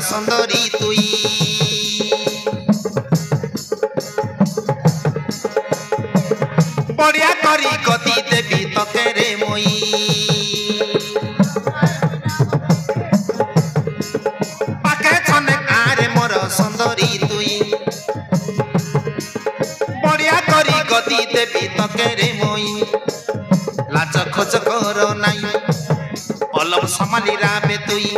सुंदरी तुई बढ़िया करी गति देवी तके रे मोई पाके छने आरे मोर सुंदरी तुई बढ़िया करी गति देवी तके रे मोई लाज खोज कर नाई अलम समाली राबे तुई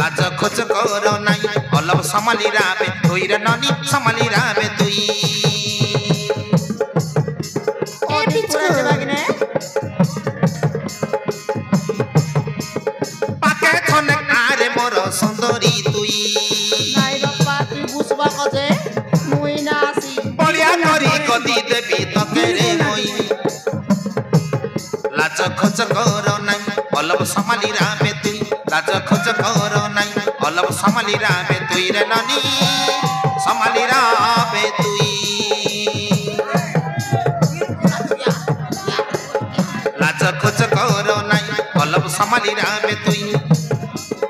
लाज खोज कर नाई अलम समाली राबे तुई रे ननी समाली राबे तुई पाके छने आरे मोर सुंदरी तुई नाई बापा तुई बुझबा कजे मुई ना आसी बढ़िया करी गति देवी तके रे मोई लाज खोज कर नाई अलम समाली राबे तुई लाज खोज कर नाई अलम समाली राबे तुई रे ननी समाली राबे तुई लाज खोज कर नाई अलम समाली राबे तुई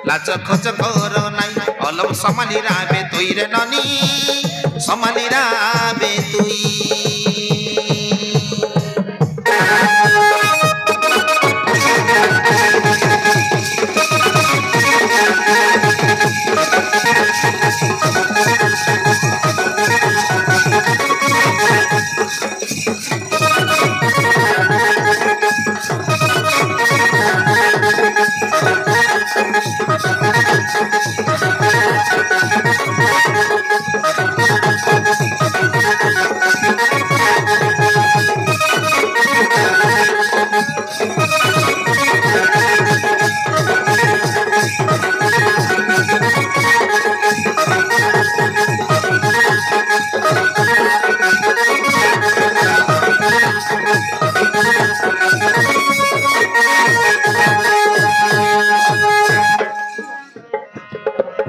लाज खोज कर नाई अलम समाली राबे तुई रे ननी समाली राबे तुई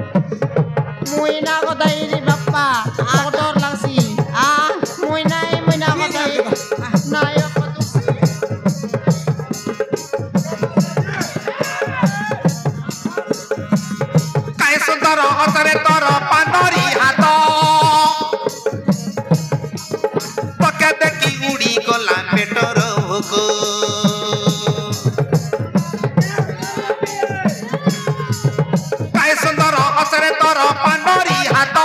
मुई ना कदाई रे बापा आउटडोर लासी आ मुई ना कदाई नाई बापा तू काय सुंदर अतरे तर पांडरी हाथ पके देखी उड़ी गला पेटर भोग काय सुंदर अतरे तर पांडरी हाथ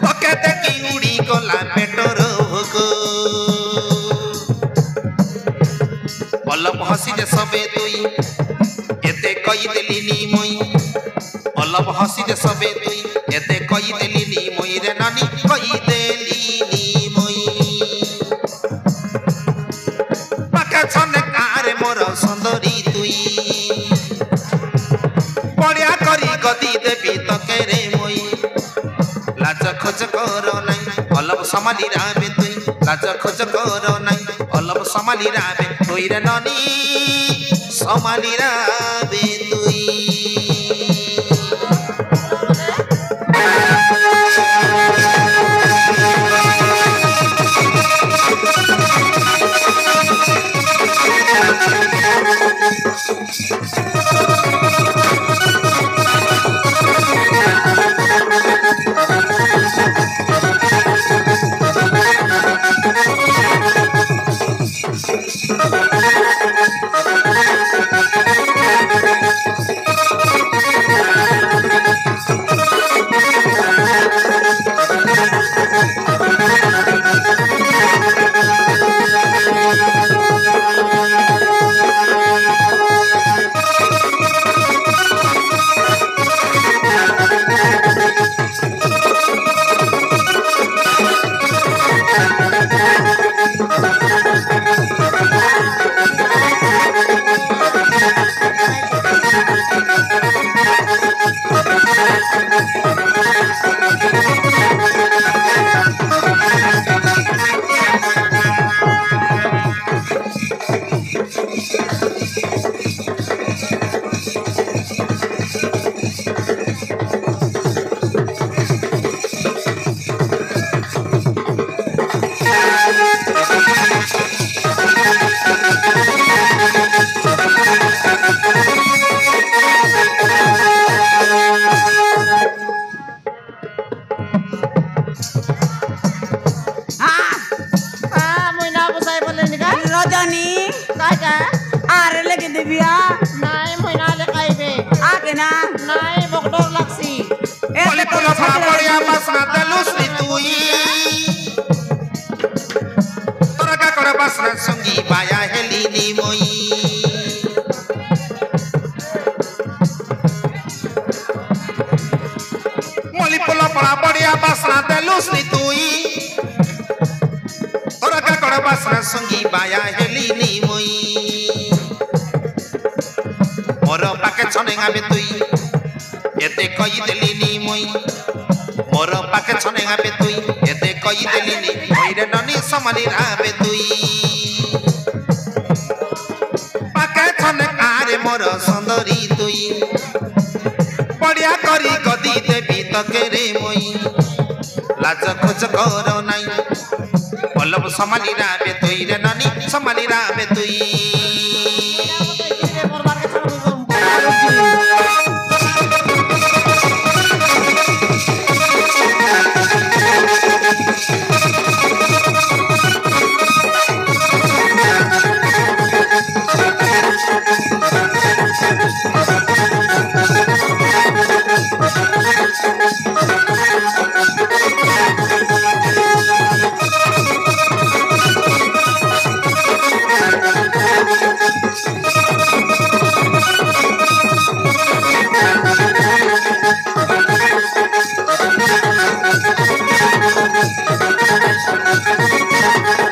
पके देखी उड़ी गला पेटर भोग पलम हसी दे सबे तुई एते कई देलिनी मोई अलम हसी दे सबे तुई एते कई देलिनी मोई रे नानी कई देलिनी मोई पाके छने आरे मोर सुंदरी तुई बढ़िया करी गति देवी तके रे मोई लाज खोज कर नाई अलम समाली राबे तुई लाज खोज कर नाई अलम समाली राबे तुई रे नानी समाली राबे तुई বিয়া নাই মইনা লেখাইবে আ কেনা নাই বকডর লাগছি বলি পোলা পড়া পড়িয়া বাসনা দেলুস নি তুই তোরা কা করে বাসনা সঙ্গী বায়া হেলি নি মই বলি পোলা পড়া পড়িয়া বাসনা দেলুস নি তুই তোরা কা করে বাসনা সঙ্গী বায়া হেলি নি মই মোর পাকে ছনেঙাবে তুই এতে কই দেলিনি মই মোর পাকে ছনেঙাবে তুই এতে কই দেলিনি মইরে ননি সমালি রাবে তুই পাকে ছনে আরে মোর সুন্দরী তুই বড়িয়া করি গদি দেবি তকে রে মই লাজ খোঁজ কর নাই পলব সমালি রাবে তুই রে ননি সমালি রাবে তুই করবার কে ছাড়ব Thank you.